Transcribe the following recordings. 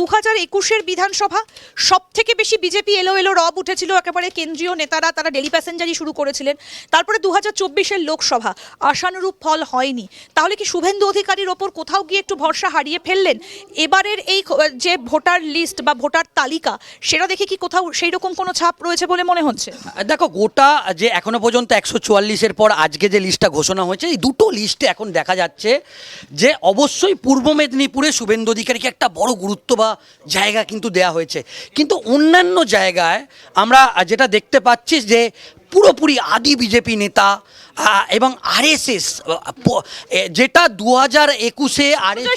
2021-এর বিধানসভা সব থেকে বেশি বিজেপি এলো এলো রব উঠেছিল, একেবারে কেন্দ্রীয় নেতারা তারা ডেলি প্যাসেঞ্জারই শুরু করেছিলেন। তারপরে 2024-এর লোকসভা আশানুরূপ ফল হয়নি। তাহলে কি শুভেন্দু অধিকারীর ওপর কোথাও গিয়ে একটু ভরসা হারিয়ে ফেললেন? এবারের এই যে ভোটার লিস্ট বা ভোটার তালিকা, সেটা দেখে কি কোথাও সেই রকম কোনো ছাপ রয়েছে বলে মনে হচ্ছে? দেখো, গোটা যে এখনো পর্যন্ত 144-এর পর আজকে যে লিস্টটা ঘোষণা হয়েছে, এই দুটো লিস্টে এখন দেখা যাচ্ছে যে অবশ্যই পূর্ব মেদিনীপুরে শুভেন্দু অধিকারীকে একটা বড় গুরুত্ব বা জায়গা কিন্তু দেয়া হয়েছে। কিন্তু অন্যান্য জায়গায় আমরা যেটা দেখতে পাচ্ছি যে পুরোপুরি আদি বিজেপি নেতা এবং আরএসএস, যেটা 2021-এ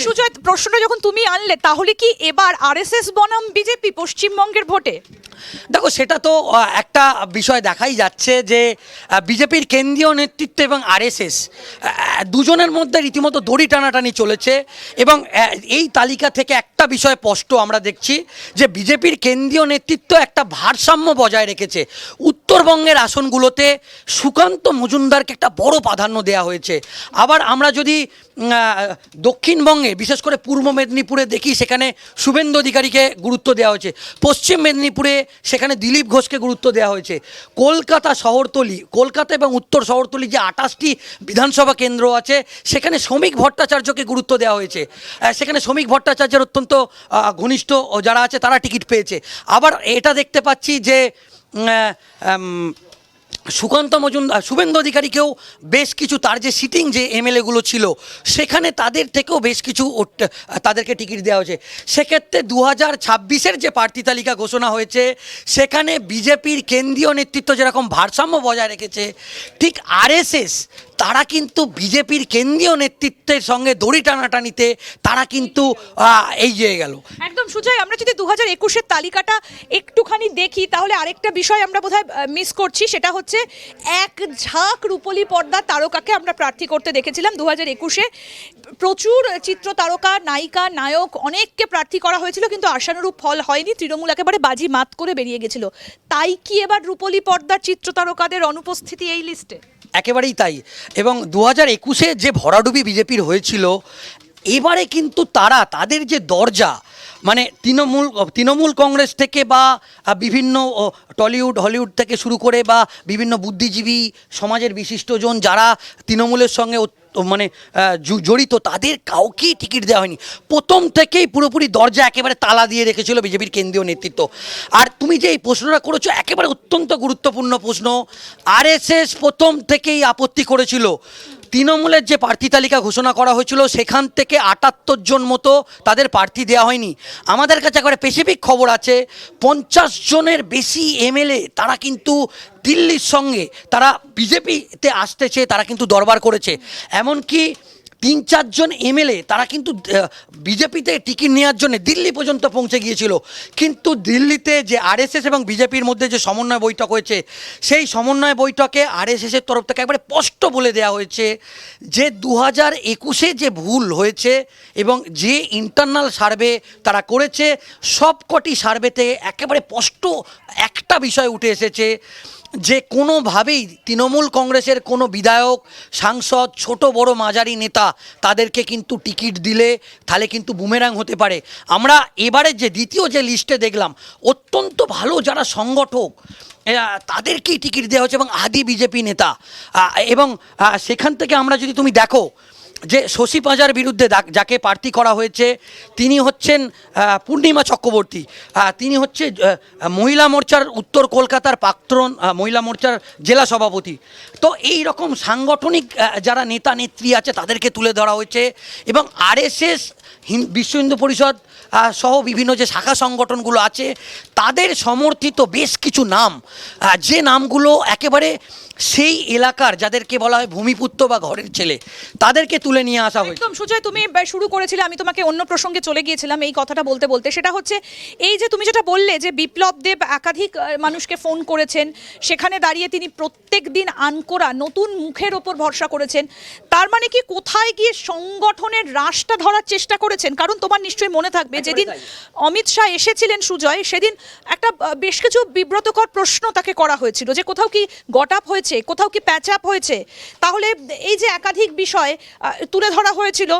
সুজয়, প্রশ্নটা যখন তুমি আনলে, তাহলে কি এবার আরএসএস বনাম বিজেপি পশ্চিমবঙ্গের ভোটে? দেখো, সেটা তো একটা বিষয় দেখাই যাচ্ছে যে বিজেপির কেন্দ্রীয় নেতৃত্ব এবং আরএসএস দুজনের মধ্যে রীতিমতো দড়ি টানাটানি চলেছে। এবং এই তালিকা থেকে একটা বিষয় স্পষ্ট আমরা দেখছি যে বিজেপির কেন্দ্রীয় নেতৃত্ব একটা ভারসাম্য বজায় রেখেছে। উত্তরবঙ্গের আসনগুলোতে সুকান্ত মজুমদারকে একটা বড় প্রাধান্য দেওয়া হয়েছে। আবার আমরা যদি দক্ষিণবঙ্গে বিশেষ করে পূর্ব মেদিনীপুরে দেখি, সেখানে শুভেন্দু অধিকারীকে গুরুত্ব দেওয়া হয়েছে। পশ্চিম মেদিনীপুরে সেখানে দিলীপ ঘোষকে গুরুত্ব দেওয়া হয়েছে। কলকাতা এবং উত্তর শহরতলি যে 28টি বিধানসভা কেন্দ্র আছে, সেখানে শ্রমিক ভট্টাচার্যকে গুরুত্ব দেওয়া হয়েছে। সেখানে শ্রমিক ভট্টাচার্যের অত্যন্ত ঘনিষ্ঠ যারা আছে তারা টিকিট পেয়েছে। আবার এটা দেখতে পাচ্ছি যে শুভেন্দু অধিকারীকেও বেশ কিছু তার যে সিটিং যে এমএলএগুলো ছিল, সেখানে তাদের থেকেও বেশ কিছু তাদেরকে টিকিট দেওয়া হয়েছে। সেক্ষেত্রে 2026-এর যে প্রার্থী তালিকা ঘোষণা হয়েছে, সেখানে বিজেপির কেন্দ্রীয় নেতৃত্ব যেরকম ভারসাম্য বজায় রেখেছে, ঠিক আরএসএস তারা কিন্তু বিজেপির কেন্দ্রীয় নেতৃত্বের সঙ্গে দড়ি টানাটানিতে তারা কিন্তু এগিয়ে গেল। একদম সুজয়, আমরা যদি 2021-এর তালিকাটা একটুখানি দেখি, তাহলে আরেকটা বিষয় আমরা বোধহয় মিস করছি। সেটা হচ্ছে এক ঝাঁক রূপলী পর্দা তারকাকে আমরা প্রার্থী করতে দেখেছিলাম 2021-এ। প্রচুর চিত্র তারকা, নায়িকা, নায়ক অনেককে প্রার্থী করা হয়েছিল, কিন্তু আশানুরূপ ফল হয়নি। তৃণমূল একেবারে বাজি মাত করে বেরিয়ে গেছিল। তাই কি এবার রূপলী পর্দার চিত্র তারকাদের অনুপস্থিতি এই লিস্টে? একেবারেই তাই। এবং 2021-এ যে ভরাডুবি বিজেপির হয়েছিল, এবারে কিন্তু তাদের যে দরজা, মানে তৃণমূল কংগ্রেস থেকে বা বিভিন্ন টলিউড হলিউড থেকে শুরু করে বা বিভিন্ন বুদ্ধিজীবী সমাজের বিশিষ্টজন যারা তৃণমূলের সঙ্গে মানে জড়িত, তাদের কাউকেই টিকিট দেওয়া হয়নি। প্রথম থেকেই পুরোপুরি দরজা একেবারে তালা দিয়ে রেখেছিল বিজেপির কেন্দ্রীয় নেতৃত্ব। আর তুমি যে এই প্রশ্নটা করেছো, একেবারে অত্যন্ত গুরুত্বপূর্ণ প্রশ্ন। আরএসএস প্রথম থেকেই আপত্তি করেছিল। তৃণমূলের যে প্রার্থী তালিকা ঘোষণা করা হয়েছিল, সেখান থেকে 78 জন মতো তাদের প্রার্থী দেওয়া হয়নি। আমাদের কাছে একবারে স্পেসিফিক খবর আছে, 50 জনের বেশি এমএলএ তারা কিন্তু দিল্লির সঙ্গে তারা বিজেপিতে আসতে চেয়ে তারা কিন্তু দরবার করেছে। এমনকি 3-4 জন এমএলএ তারা কিন্তু বিজেপিতে টিকিট নেওয়ার জন্য দিল্লি পর্যন্ত পৌঁছে গিয়েছিল। কিন্তু দিল্লিতে যে আরএসএস এবং বিজেপির মধ্যে যে সমন্বয় বৈঠক হয়েছে, সেই সমন্বয় বৈঠকে আরএসএসের তরফ থেকে একবারে স্পষ্ট বলে দেওয়া হয়েছে যে 2021-এ যে ভুল হয়েছে এবং যে ইন্টারনাল সার্ভে তারা করেছে, সবকটি সার্ভেতে একেবারে স্পষ্ট একটা বিষয় উঠে এসেছে যে কোনোভাবেই তৃণমূল কংগ্রেসের কোনো বিধায়ক, সাংসদ, ছোট বড় মাঝারি নেতা, তাদেরকে কিন্তু টিকিট দিলে তাহলে কিন্তু বুমেরাং হতে পারে। আমরা এবারে যে দ্বিতীয় যে লিস্টে দেখলাম, অত্যন্ত ভালো যারা সংগঠক তাদেরকেই টিকিট দেওয়া হচ্ছে এবং আদি বিজেপি নেতা। এবং সেখান থেকে আমরা যদি তুমি দেখো যে শশী পাঁজার বিরুদ্ধে যাকে প্রার্থী করা হয়েছে, তিনি হচ্ছেন পূর্ণিমা চক্রবর্তী। তিনি হচ্ছে মহিলা মোর্চার উত্তর কলকাতার প্রাক্তন মহিলা মোর্চার জেলা সভাপতি। তো এই রকম সাংগঠনিক যারা নেতা নেত্রী আছে তাদেরকে তুলে ধরা হয়েছে। এবং আরএসএস, বিশ্ব হিন্দু পরিষদ সহ বিভিন্ন যে শাখা সংগঠনগুলো আছে, তাদের সমর্থিত বেশ কিছু নাম, যে নামগুলো একেবারে সেই এলাকার যাদেরকে বলা হয় ভূমিপুত্র বা ঘরের ছেলে, তাদেরকে তুলে নিয়ে আসা হয়েছে। একদম সুজয়, তুমি শুরু করেছিলে, আমি তোমাকে অন্য প্রসঙ্গে চলে গিয়েছিলাম এই কথাটা বলতে বলতে। সেটা হচ্ছে এই যে তুমি যেটা বললে যে বিপ্লব দেব একাধিক মানুষকে ফোন করেছেন, সেখানে দাঁড়িয়ে তিনি প্রত্যেক দিন আনকোরা নতুন মুখের ওপর ভরসা করেছেন। তার মানে কি কোথায় গিয়ে সংগঠনের রাশটা ধরার চেষ্টা চেষ্টা করেছেন? কারণ তোমার নিশ্চয়ই মনে থাকবে যেদিন অমিত শাহ এসেছিলেন সুজয়, সেদিন একটা বেশ কিছু বিব্রতকর প্রশ্ন তাকে করা হয়েছিল যে কোথাও কি গট আপ হয়েছে, কোথাও কি প্যাচ আপ হয়েছে। তাহলে এই যে একাধিক বিষয় তুলে ধরা হয়েছিল,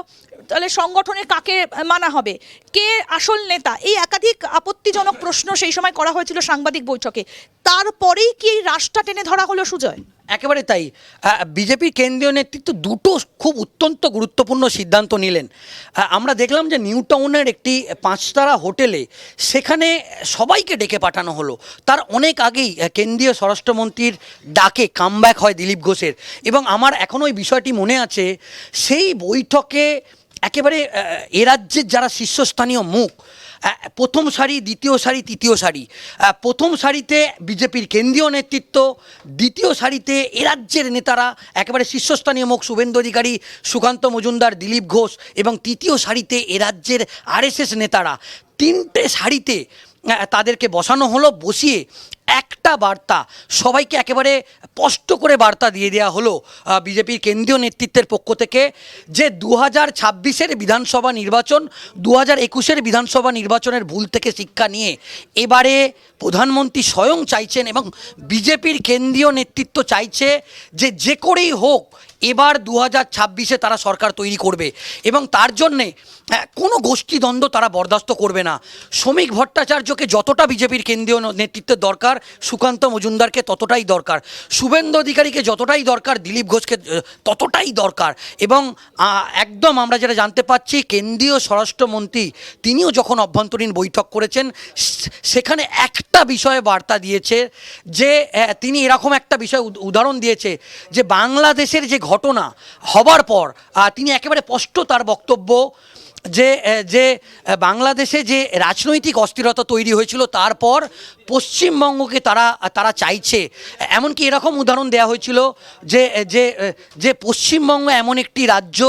তাহলে সংগঠনে কাকে মানা হবে, কে আসল নেতা, এই একাধিক আপত্তিজনক প্রশ্ন সেই সময় করা হয়েছিল সাংবাদিক বৈঠকে। তারপরেই কি এই রাশটা টেনে ধরা হলো সুজয়? একেবারে তাই। বিজেপির কেন্দ্রীয় নেতৃত্ব দুটো খুব অত্যন্ত গুরুত্বপূর্ণ সিদ্ধান্ত নিলেন। আমরা দেখলাম যে নিউ টাউনের একটি 5 তারা হোটেলে সেখানে সবাইকে ডেকে পাঠানো হলো। তার অনেক আগেই কেন্দ্রীয় স্বরাষ্ট্রমন্ত্রীর ডাকে কামব্যাক হয় দিলীপ ঘোষের, এবং আমার এখনও ওই বিষয়টি মনে আছে। সেই বৈঠকে একেবারে এ রাজ্যের যারা শীর্ষস্থানীয় মুখ, প্রথম সারি, দ্বিতীয় সারি, তৃতীয় সারি, প্রথম সারিতে বিজেপির কেন্দ্রীয় নেতৃত্ব, দ্বিতীয় সারিতে এ রাজ্যের নেতারা একেবারে শীর্ষস্থানীয় মুখ শুভেন্দু অধিকারী, সুকান্ত মজুমদার, দিলীপ ঘোষ, এবং তৃতীয় সারিতে এ রাজ্যের আরএসএস নেতারা। 3টে সারিতে তাদেরকে বসানো হলো। বসিয়ে একটা বার্তা সবাইকে একেবারে স্পষ্ট করে বার্তা দিয়ে দেওয়া হলো বিজেপির কেন্দ্রীয় নেতৃত্বের পক্ষ থেকে, যে 2026-এর বিধানসভা নির্বাচন, 2021-এর বিধানসভা নির্বাচনের ভুল থেকে শিক্ষা নিয়ে এবারে প্রধানমন্ত্রী স্বয়ং চাইছেন এবং বিজেপির কেন্দ্রীয় নেতৃত্ব চাইছে যে যে করেই হোক এবার 2026-এ তারা সরকার তৈরি করবে, এবং তার জন্যে কোনো গোষ্ঠীদ্বন্দ্ব তারা বরদাস্ত করবে না। শ্রমিক ভট্টাচার্যকে যতটা বিজেপির কেন্দ্রীয় নেতৃত্বের দরকার, সুকান্ত মজুমদারকে ততটাই দরকার, শুভেন্দু অধিকারীকে যতটাই দরকার, দিলীপ ঘোষকে ততটাই দরকার। এবং একদম আমরা যেটা জানতে পাচ্ছি, কেন্দ্রীয় স্বরাষ্ট্রমন্ত্রী তিনিও যখন অভ্যন্তরীণ বৈঠক করেছেন, সেখানে একটা বিষয়ে বার্তা দিয়েছে যে তিনি এরকম একটা বিষয় উদাহরণ দিয়েছে যে বাংলাদেশের যে ঘটনা হবার পর তিনি একেবারে স্পষ্ট তার বক্তব্য যে বাংলাদেশে যে রাজনৈতিক অস্থিরতা তৈরি হয়েছিল, তারপর পশ্চিমবঙ্গকে তারা চাইছে। এমনকি এরকম উদাহরণ দেওয়া হয়েছিল যে পশ্চিমবঙ্গ এমন একটি রাজ্য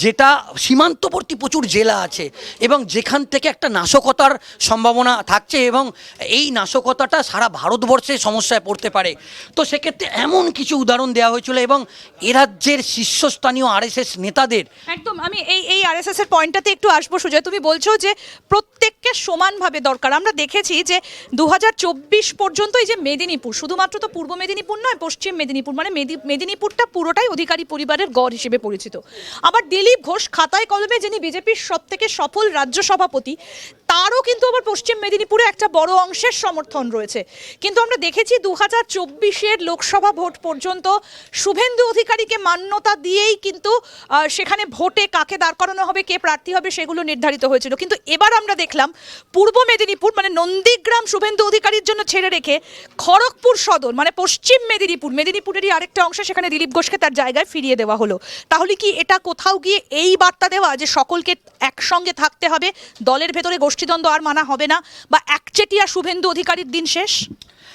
যেটা সীমান্তবর্তী প্রচুর জেলা আছে এবং যেখান থেকে একটা নাশকতার সম্ভাবনা থাকছে, এবং এই নাশকতাটা সারা ভারতবর্ষে সমস্যায় পড়তে পারে। তো সেক্ষেত্রে এমন কিছু উদাহরণ দেওয়া হয়েছিল, এবং এ রাজ্যের শীর্ষস্থানীয় আরএসএস নেতাদের একদম। আমি এই আরএসএস এর পয়েন্টটাতে একটু আসবো সুজয়। তুমি বলছো যে প্রত্যেককে সমানভাবে দরকার। আমরা দেখেছি যে 2024 পর্যন্ত এই যে মেদিনীপুর, শুধুমাত্র তো পূর্ব মেদিনীপুর নয়, পশ্চিম মেদিনীপুর, মানে মেদিনীপুরটা পুরোটাই অধিকারী পরিবারের গড় হিসেবে পরিচিত। আবার দিলীপ ঘোষ খাতায় কলমে যিনি বিজেপির সবথেকে সফল রাজ্য সভাপতি, তারও কিন্তু আবার পশ্চিম মেদিনীপুরে একটা বড় অংশের সমর্থন রয়েছে। কিন্তু আমরা দেখেছি 2024-এর লোকসভা ভোট পর্যন্ত শুভেন্দু অধিকারীকে মান্যতা দিয়েই কিন্তু সেখানে ভোটে কাকে দাঁড় করানো হবে, কে প্রার্থী হবে, সেগুলো নির্ধারিত হয়েছিল। কিন্তু এবার আমরা দেখলাম পূর্ব মেদিনীপুর মানে নন্দীগ্রাম শুভেন্দু অধিকারীর জন্য ছেড়ে রেখে খড়গপুর সদর মানে পশ্চিম মেদিনীপুরেরই আরেকটা অংশ, সেখানে দিলীপ ঘোষকে তার জায়গায় ফিরিয়ে দেওয়া হলো। তাহলে কি এটা কোথাও গিয়ে এই বার্তা দেওয়া যে সকলকে একসঙ্গে থাকতে হবে, দলের ভেতরে গোষ্ঠীদ্বন্দ্ব আর মানা হবে না, বা একচেটিয়া শুভেন্দু অধিকারীর দিন শেষ?